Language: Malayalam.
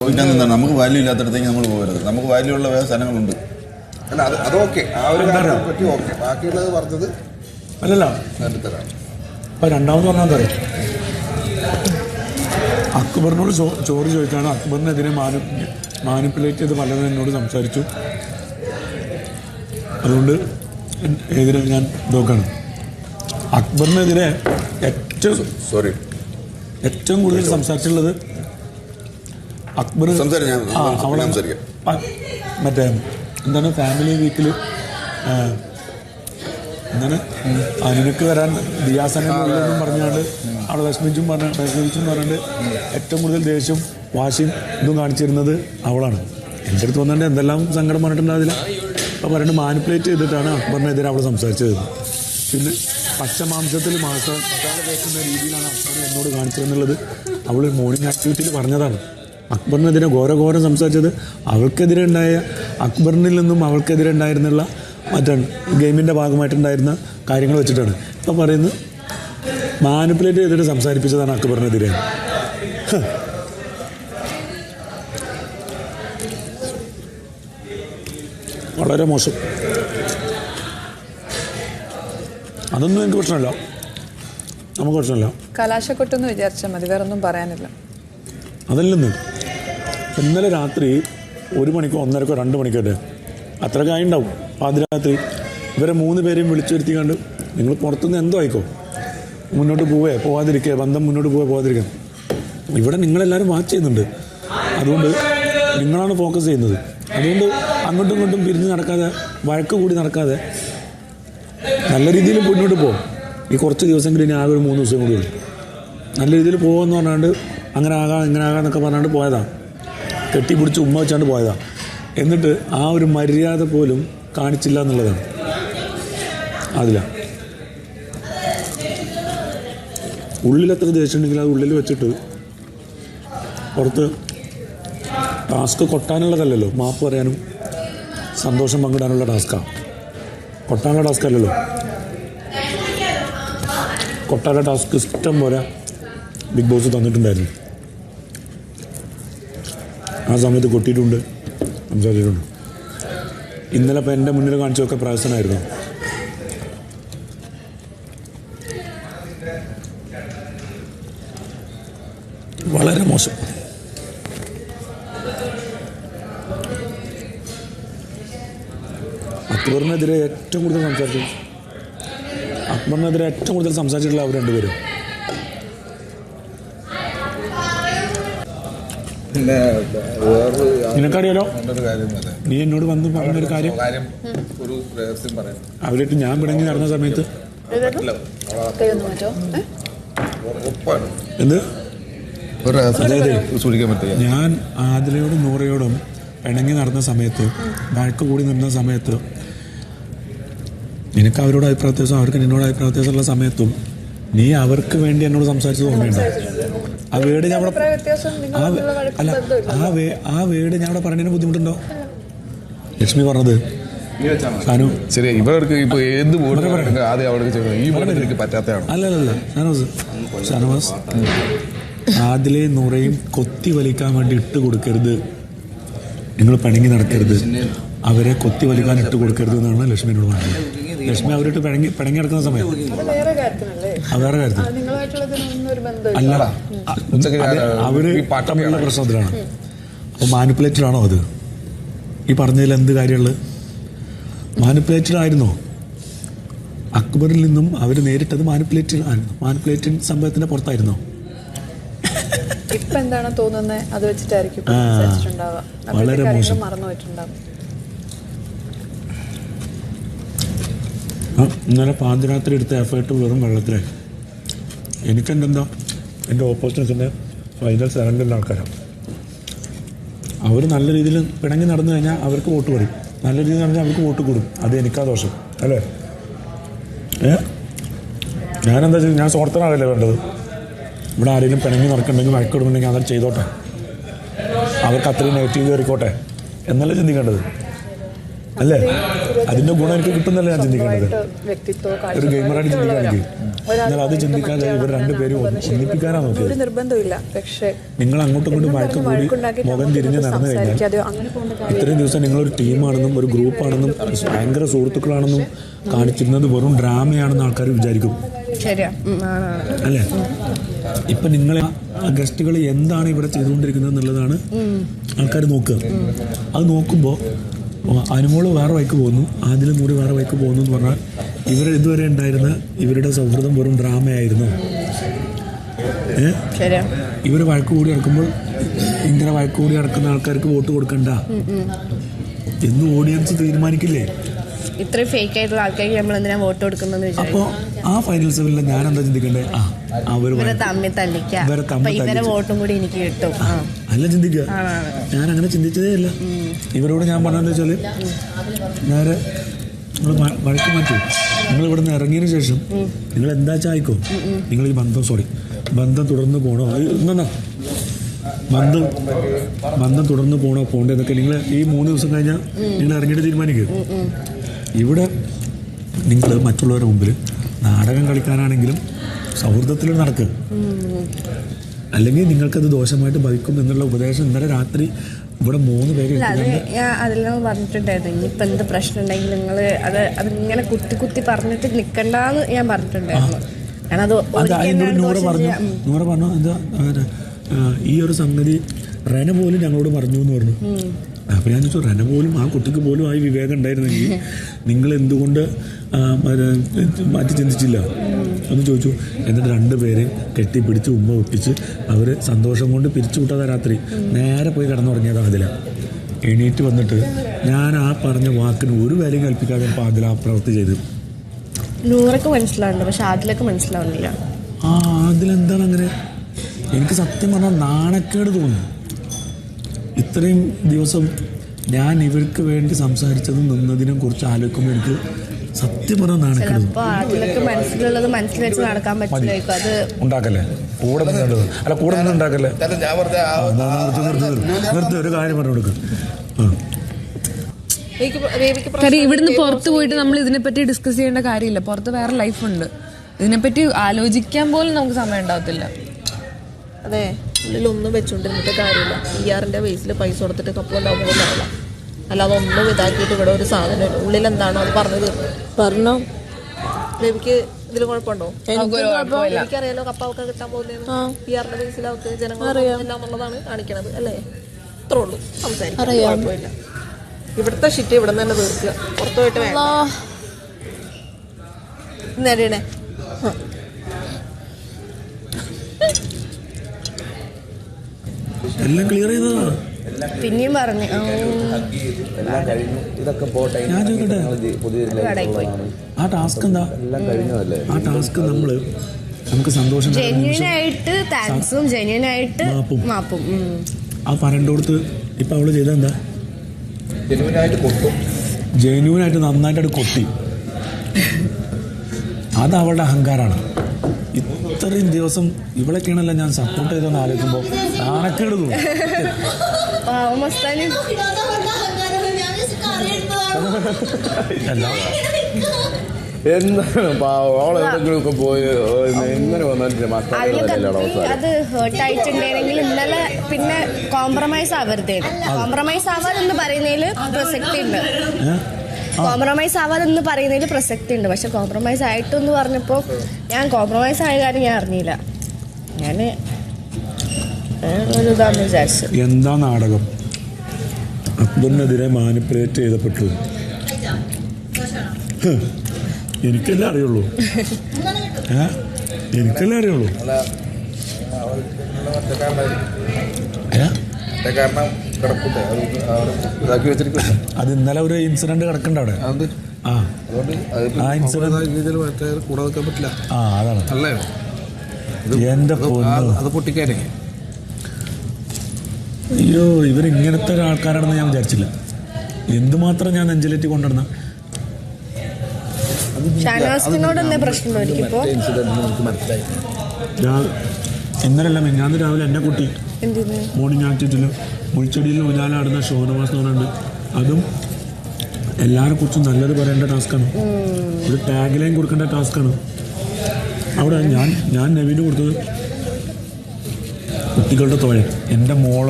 ചോദിക്കാൻ നിന്നാണ് നമുക്ക് വാല്യൂ ഇല്ലാത്തടത്തേക്ക് നമ്മൾ പോകരുത്. നമുക്ക് വാല്യൂ ഉള്ള വേറെ സ്ഥലങ്ങളുണ്ട്. അല്ല അതൊക്കെ ആ ഒരു കാര്യത്തെ പറ്റി ഓക്കെ. ബാക്കിയുള്ളത് പറഞ്ഞത് അല്ലല്ല. അപ്പം രണ്ടാമത് പറഞ്ഞാൽ എന്താ അക്ബറിനോട് ചോറ് ചോദിച്ചാണ്. അക്ബറിനെതിരെ മാനിപ്പുലേറ്റ് ചെയ്ത് പലരും എന്നോട് സംസാരിച്ചു. അതുകൊണ്ട് എതിരെ ഞാൻ നോക്കണം. അക്ബറിനെതിരെ ഏറ്റവും കൂടുതൽ സംസാരിച്ചുള്ളത് അക്ബർ അവിടെ മറ്റേ എന്താണ് ഫാമിലി വീക്കിൽ എന്താണ് നിനക്ക് വരാൻ ദിയാസനെന്നും പറഞ്ഞുകൊണ്ട് അവിടെ വിഷമിച്ചും പറഞ്ഞുകൊണ്ട് ഏറ്റവും കൂടുതൽ ദേഷ്യം വാശിയും ഇതും കാണിച്ചിരുന്നത് അവളാണ്. എൻ്റെ അടുത്ത് വന്നിട്ട് എന്തെല്ലാം സങ്കടം പറഞ്ഞിട്ടുണ്ടാവില്ല. അപ്പോൾ പറയുന്നത് മാനിപ്പുലേറ്റ് ചെയ്തിട്ടാണ് അക്ബറിനെതിരെ അവൾ സംസാരിച്ചത്. പിന്നെ പച്ചമാംസത്തിൽ മസാല കേൾക്കുന്ന രീതിയിലാണ് അക്ബർ എന്നോട് കാണിച്ചതെന്നുള്ളത് അവൾ മോർണിംഗ് ആക്ടിവിറ്റിയിൽ പറഞ്ഞതാണ്. അക്ബറിനെതിരെ ഘോരം സംസാരിച്ചത് അവൾക്കെതിരെ ഉണ്ടായ അക്ബറിനിൽ നിന്നും അവൾക്കെതിരെ ഉണ്ടായിരുന്നുള്ള മറ്റാണ് ഗെയിമിൻ്റെ ഭാഗമായിട്ടുണ്ടായിരുന്ന കാര്യങ്ങൾ വെച്ചിട്ടാണ്. ഇപ്പം പറയുന്നത് മാനിപ്പുലേറ്റ് ചെയ്തിട്ട് സംസാരിപ്പിച്ചതാണ് അക്ബറിനെതിരെ. വളരെ മോശം. അതൊന്നും എനിക്ക് പ്രശ്നമല്ല, നമുക്ക് പ്രശ്നമല്ല. കലാശക്കൊട്ടെന്ന് വിചാരിച്ചാൽ മതി, വേറൊന്നും പറയാനില്ല. അതല്ലെന്ന് ഇന്നലെ രാത്രി 1 മണിക്കോ 1:30 2 മണിക്കോട്ടെ അത്രയൊക്കെ ആയിണ്ടാവും പാതിരാത്രി. ഇവരെ 3 പേരെയും വിളിച്ചു വരുത്തി കണ്ട് നിങ്ങൾ പുറത്തുനിന്ന് എന്തോ ആയിക്കോ, മുന്നോട്ട് പോവാതിരിക്കുക, ബന്ധം മുന്നോട്ട് പോവാതിരിക്കുക. ഇവിടെ നിങ്ങളെല്ലാവരും വാച്ച് ചെയ്യുന്നുണ്ട്. അതുകൊണ്ട് നിങ്ങളാണ് ഫോക്കസ് ചെയ്യുന്നത്. അതുകൊണ്ട് അങ്ങോട്ടും ഇങ്ങോട്ടും പിരിഞ്ഞ് നടക്കാതെ, വഴക്ക് കൂടി നടക്കാതെ നല്ല രീതിയിൽ മുന്നോട്ട് പോകും. ഈ കുറച്ച് ദിവസമെങ്കിലും ഇനി ആകെ ഒരു 3 ദിവസം കൂടി ഉള്ളൂ. നല്ല രീതിയിൽ പോകുമെന്ന് പറഞ്ഞാണ്ട് അങ്ങനെ ആകാം ഇങ്ങനെ ആകാം എന്നൊക്കെ പറഞ്ഞാണ്ട് പോയതാണ്. കെട്ടിപ്പിടിച്ച് ഉമ്മ വെച്ചാണ്ട് പോയതാണ്. എന്നിട്ട് ആ ഒരു മര്യാദ പോലും കാണിച്ചില്ല എന്നുള്ളതാണ്. അതില ഉള്ളിലെത്ര ദേഷ്യം ഉണ്ടെങ്കിൽ അത് ഉള്ളിൽ വെച്ചിട്ട് പുറത്ത് ടാസ്ക് കൊട്ടാനുള്ളതല്ലല്ലോ. മാപ്പ് പറയാനും സന്തോഷം പങ്കിടാനുള്ള ടാസ്ക്കാണ്. കൊട്ടാനുള്ള ടാസ്ക് അല്ലല്ലോ. കൊട്ടാനുള്ള ടാസ്ക് ഇഷ്ടം പോലെ ബിഗ് ബോസ് തന്നിട്ടുണ്ടായിരുന്നു. ആ സമയത്ത് കൊട്ടിയിട്ടുണ്ട്, സംസാരിച്ചിട്ടുണ്ട്. ഇന്നലെ ഇപ്പം എൻ്റെ മുന്നിൽ കാണിച്ചതൊക്കെ പ്രഹസനമായിരുന്നു. വളരെ മോശം. അക്ബറിനെതിരെ ഏറ്റവും കൂടുതൽ സംസാരിച്ചിട്ടുള്ള അവർ രണ്ടുപേരും. നിനക്കറിയാലോ, നീ എന്നോട് വന്ന് പറഞ്ഞൊരു കാര്യം, അവരായിട്ട് ഞാൻ പിണങ്ങി നടന്ന സമയത്ത് എന്ത്, അതായത് ഞാൻ ആദിലയോടും നൂറയോടും പിണങ്ങി നടന്ന സമയത്ത്, വഴക്ക് കൂടി നിന്ന സമയത്ത്, നിനക്ക് അവരോട് അഭിപ്രായ വ്യത്യാസം, അവർക്ക് നിന്നോട് അഭിപ്രായ വ്യത്യാസമുള്ള സമയത്തും നീ അവർക്ക് വേണ്ടി എന്നോട് സംസാരിച്ചത് ഓർമ്മയുണ്ടോ? ആ വേർഡ് ഞാൻ അവിടെ ആ വേർഡ് ഞാൻ അവിടെ പറഞ്ഞതിന് ബുദ്ധിമുട്ടുണ്ടോ? ലക്ഷ്മി പറഞ്ഞത് ശരി, ഇവർക്ക് ഇപ്പൊ ഏത് അല്ലല്ല ഷാനവാസ് ആദിലെ നൂറയും കൊത്തി വലിക്കാൻ വേണ്ടി ഇട്ട് കൊടുക്കരുത്, നിങ്ങൾ പിണങ്ങി നടക്കരുത്, അവരെ കൊത്തി വലിക്കാൻ ഇട്ട് കൊടുക്കരുത് എന്നാണ് ലക്ഷ്മിനോട് പറഞ്ഞത്. ലക്ഷ്മി അവരിട്ട് പിണങ്ങി നടക്കുന്ന സമയം വേറെ കാര്യത്തിൽ അല്ല, അവര് തമ്മിലുള്ള പ്രശ്നത്തിലാണ്. അപ്പോൾ മാനിപ്പുലേറ്റഡ് ആണോ അത്? ഈ പറഞ്ഞതിൽ എന്ത് കാര്യമുള്ളത്? മാനിപ്പുലേറ്റഡ് ആയിരുന്നോ? അക്ബറിൽ നിന്നും അവർ നേരിട്ടത് മാനിപ്പുലേറ്റഡ് ആയിരുന്നു. മാനിപ്പുലേറ്റഡ് സംഭവത്തിന്റെ പുറത്തായിരുന്നോ? ഇപ്പൊ എന്താണ് തോന്നുന്നത്, അത് വെച്ചിട്ടായിരിക്കും വളരെ മോശം. ഇന്നലെ പാതിരാത്രി എടുത്ത എഫേർട്ട് വെറും വെള്ളത്തിലായി. എനിക്കെന്താ, എൻ്റെ ഓപ്പോസിഷൻസിൻ്റെ ഫൈനൽ 7 ആൾക്കാരാണ്. അവർ നല്ല രീതിയിൽ പിണങ്ങി നടന്നു കഴിഞ്ഞാൽ അവർക്ക് വോട്ട് പറയും, നല്ല രീതിയിൽ നടന്നാൽ അവർക്ക് വോട്ട് കൂടും. അത് എനിക്കാ ദോഷം അല്ലേ? ഞാനെന്താ ചെയ്യും? ഞാൻ സ്വാർത്ഥനാകല്ലേ വേണ്ടത്? ഇവിടെ ആരെങ്കിലും പിണങ്ങി നടക്കുന്നുണ്ടെങ്കിൽ വഴക്കിടുന്നുണ്ടെങ്കിൽ അവർ ചെയ്തോട്ടെ, അവർക്ക് അത്രയും നെഗറ്റീവ് കയറിക്കോട്ടെ എന്നല്ല ചിന്തിക്കേണ്ടത്. അല്ലേ? അതിന്റെ ഗുണം എനിക്ക് കിട്ടുന്നല്ല ഞാൻ ചിന്തിക്കേണ്ടത്. ഒരു ഗെയിമറായിട്ട് ചിന്തിക്കുകയാണെങ്കിൽ എന്നാൽ അത് ചിന്തിക്കാതെ ഇവർ രണ്ടുപേരും ഒന്നിപ്പിക്കാനാ നോക്കിയത്. ഒരു നിർബന്ധമില്ല. പക്ഷേ നിങ്ങൾ അങ്ങോട്ടും ഇങ്ങോട്ടും വഴക്ക് കൂടി മുഖം തിരിഞ്ഞ് നടന്നു കഴിഞ്ഞാൽ ഇത്രയും ദിവസം നിങ്ങളൊരു ടീമാണെന്നും ഒരു ഗ്രൂപ്പാണെന്നും ഭയങ്കര സുഹൃത്തുക്കളാണെന്നും കാണിച്ചിരുന്നത് വെറും ഡ്രാമയാണെന്ന് ആൾക്കാർ വിചാരിക്കും. അല്ലേ? ഇപ്പൊ നിങ്ങളെ ഗസ്റ്റുകൾ എന്താണ് ഇവിടെ ചെയ്തുകൊണ്ടിരിക്കുന്നത് എന്നുള്ളതാണ് ആൾക്കാർ നോക്കുക. അത് നോക്കുമ്പോൾ അനുമോള് വേറെ വഴിക്ക് പോകുന്നു, ആദിലും കൂടി വേറെ വഴിക്ക് പോകുന്നു എന്ന് പറഞ്ഞാൽ ഇതുവരെ ഉണ്ടായിരുന്ന ഇവരുടെ സൗഹൃദം വെറും ഡ്രാമയായിരുന്നു. ഇവർ വഴക്ക് കൂടി നടക്കുമ്പോൾ ഇങ്ങനെ വഴക്ക് കൂടി നടക്കുന്ന ആൾക്കാർക്ക് വോട്ട് കൊടുക്കണ്ട എന്ന് ഓഡിയൻസ് തീരുമാനിക്കില്ലേ? ഇത്രയും ഫേക്ക് ആയിട്ടുള്ള ആൾക്കാർക്ക് നമ്മൾ എന്തിനാ വോട്ട് കൊടുക്കുന്നത്? അപ്പോൾ ആ ഫൈനൽ സെവനിൽ ഞാൻ എന്താ ചിന്തിക്കണ്ടേ? ഇവരെ തമ്മിൽ തല്ലിക്കാം, ഇവരെ വോട്ടും കൂടി എനിക്ക് കിട്ടും അല്ല ചിന്തിക്കുക. ഞാൻ അങ്ങനെ ചിന്തിച്ചതേ ഇല്ല. ഇവരോട് ഞാൻ പറഞ്ഞതെന്ന് വെച്ചാൽ നേരെ നിങ്ങൾ വഴക്ക് മാറ്റി, നിങ്ങൾ ഇവിടെ നിന്ന് ഇറങ്ങിയതിന് ശേഷം നിങ്ങൾ എന്താ ചായ്ക്കോ, നിങ്ങൾ ഈ ബന്ധം തുടർന്ന് പോകണോ, ബന്ധം തുടർന്ന് പോകണോ പോകേണ്ടതൊക്കെ നിങ്ങൾ ഈ 3 ദിവസം കഴിഞ്ഞാൽ നിങ്ങൾ ഇറങ്ങിയിട്ട് തീരുമാനിക്കുക. ഇവിടെ നിങ്ങൾ മറ്റുള്ളവരുടെ മുമ്പിൽ നാടകം കളിക്കാനാണെങ്കിലും സൗഹൃദത്തിൽ നടക്കുക, അല്ലെങ്കിൽ നിങ്ങൾക്കത് ദോഷമായിട്ട് ഭവിക്കും എന്നുള്ള ഉപദേശം ഇന്നലെ രാത്രി ഇവിടെ 3 പേര് അതെല്ലാം പറഞ്ഞിട്ടുണ്ടായിരുന്നു. ഇനിയിപ്പോൾ എന്ത് പ്രശ്നം ഉണ്ടെങ്കിൽ നിങ്ങൾ അതിങ്ങനെ കുത്തി പറഞ്ഞിട്ട് നിൽക്കണ്ടെന്ന് ഞാൻ പറഞ്ഞിട്ടുണ്ടായിരുന്നു. നൂറ പറഞ്ഞു എന്താ ഈ ഒരു സംഗതി റെന പോലും ഞങ്ങളോട് പറഞ്ഞു എന്ന് പറഞ്ഞു. അപ്പോൾ ഞാൻ ചോദിച്ചു, റെന പോലും ആ കുട്ടിക്ക് പോലും ആ വിവേകം ഉണ്ടായിരുന്നെങ്കിൽ നിങ്ങൾ എന്തുകൊണ്ട് മാറ്റി ചിന്തിച്ചില്ല എന്ന് ചോദിച്ചു. എന്നിട്ട് 2 പേരെ കെട്ടിപ്പിടിച്ച് ഉമ്മ ഒട്ടിച്ച് അവർ സന്തോഷം കൊണ്ട് പിരിച്ചു വിട്ടതാ. രാത്രി നേരെ പോയി കിടന്നുറങ്ങിയതാണ് അതില. എണീറ്റ് വന്നിട്ട് ഞാൻ ആ പറഞ്ഞ വാക്കിന് ഒരു കാര്യം കൽപ്പിക്കാതെ ഇപ്പോൾ അതിൽ ആ പ്രവൃത്തി ചെയ്തു. നൂറൊക്കെ മനസ്സിലാവുന്നുണ്ട്, പക്ഷെ അതിലൊക്കെ മനസ്സിലാവുന്നില്ല. അതിലെന്താണ് അങ്ങനെ? എനിക്ക് സത്യം പറഞ്ഞാൽ നാണക്കേട് തോന്നുന്നു. ഇത്രയും ദിവസം ഞാൻ ഇവർക്ക് വേണ്ടി സംസാരിച്ചതും നിന്നതിനെ കുറിച്ച് ആലോചിക്കുമ്പോൾ എനിക്ക് സത്യം പറഞ്ഞാൽ നാണക്കേട്. ഉണ്ടാക്കല്ലേ കൂടെ തന്നെ ഉണ്ടാക്കല്ലേ. നിർത്തി ഒരു കാര്യം പറഞ്ഞു കൊടുക്കും. കാര്യം ഇവിടുന്ന് പുറത്ത് പോയിട്ട് നമ്മൾ ഇതിനെപ്പറ്റി ഡിസ്കസ് ചെയ്യേണ്ട കാര്യമില്ല. പുറത്ത് വേറെ ലൈഫുണ്ട്. ഇതിനെപ്പറ്റി ആലോചിക്കാൻ പോലും നമുക്ക് സമയം ഉണ്ടാവത്തില്ല. അതെ, ഉള്ളിലൊന്നും വെച്ചുകൊണ്ടിരുന്നിട്ട് കാര്യമില്ല. PR-ന്റെ ബേസിൽ പൈസ കൊടുത്തിട്ട് കപ്പലുണ്ടാവുമ്പോഴാവില്ല. അല്ലാതെ ഒന്നും ഇതാക്കിയിട്ട് ഇവിടെ ഒരു സാധനം ഉള്ളിൽ എന്താണോ അത് പറഞ്ഞോ. രവിക്ക് ഇതിൽ കുഴപ്പമുണ്ടോ? എനിക്കറിയാലോ കപ്പ അവർക്ക് കിട്ടാൻ പോകുന്നതെന്ന്. PR-ന്റെ ബേസിൽ അവർക്ക് ജനങ്ങൾ എന്നുള്ളതാണ് കാണിക്കണത് അല്ലേ? അത്രേ ഉള്ളൂ. സംസാരിക്കാം, കുഴപ്പമില്ല. ഇവിടുത്തെ ഷിറ്റ് ഇവിടെ തന്നെ തീർക്കുക. പുറത്തു പോയിട്ട് വേണ്ട. നേടിയണേ എല്ലാം ക്ലിയർ ചെയ്തതാ. പിന്നെയും പറഞ്ഞു ഇതൊക്കെ പോട്ടെ. ഞാൻ ചോദിക്കട്ടെ, ആ ടാസ്ക് എന്താ? ആ ടാസ്ക് നമുക്ക് സന്തോഷം ജെന്യൂനായിട്ട് താങ്ക്സും ജെന്യൂനായിട്ട് മാപ്പും ആ പറയേണ്ടടുത്ത് ഇപ്പൊ അവള് ചെയ്തെന്താ? ജെന്യൂനായിട്ട് നന്നായിട്ട് കൊട്ടി. അത് അവളുടെ അഹങ്കാരമാണ്. ഇത്രയും ദിവസം ഇവളൊക്കെയാണല്ലോ ഞാൻ സപ്പോർട്ട് ചെയ്തെന്ന് ആലോചിക്കുമ്പോൾ നാണക്കേട് തോന്നും. അത് ഹേർട്ടായിട്ടുണ്ടെങ്കിൽ ഇന്നലെ പിന്നെ കോംപ്രമൈസ് ആവരുതേന്ന്. കോംപ്രമൈസ് ആവാതെന്ന് പറയുന്നതിൽ പ്രസക്തി ഉണ്ട്. കോംപ്രമൈസ് ആവാതെന്ന് പറയുന്നതിൽ പ്രസക്തി ഉണ്ട്. പക്ഷെ കോംപ്രമൈസ് ആയിട്ടെന്ന് പറഞ്ഞപ്പോൾ ഞാൻ കോംപ്രമൈസ് ആയ കാര്യം ഞാൻ അറിഞ്ഞില്ല. ഞാൻ ഒരു ഇതാന്ന് വിചാരിച്ചു. എന്താ നാടകം? അക്ബറിനെതിരെ മാനിപ്പുലേറ്റ് ചെയ്തപ്പെട്ടു. എനിക്കല്ലേ അറിയുള്ളൂ. എനിക്കല്ലേ അറിയുള്ളൂ. അത് ഇന്നലെ ഒരു ഇൻസിഡന്റ് കിടക്കണ്ട അവിടെ. അതാണ് എന്റെ അത് പൊട്ടിക്കാനേ. അയ്യോ, ഇവരിങ്ങനത്തെ ആൾക്കാരാണെന്ന് ഞാൻ വിചാരിച്ചില്ല. എന്തുമാത്രം ഞാൻ നെഞ്ചിലേറ്റി കൊണ്ടുവന്ന ഇന്നലല്ല മിഞ്ഞാന്ന് രാവിലെ എന്നെ കുട്ടി മോർണിംഗ് ആക്ടിവിറ്റിയിൽ മുൾച്ചെടിയിൽ ഊഞ്ഞാലാടുന്ന ഷോനവാസ് എന്ന് പറയുന്നുണ്ട്. അതും എല്ലാവരെ കുറിച്ചും നല്ലത് പറയേണ്ട ടാസ്ക്കാണ്, ഒരു ടാഗ് ലൈൻ കൊടുക്കേണ്ട ടാസ്ക്കാണ്. അവിടെ ഞാൻ നവീന് കൊടുത്തത് കുട്ടികളുടെ തോഴൻ, എൻ്റെ മോളെ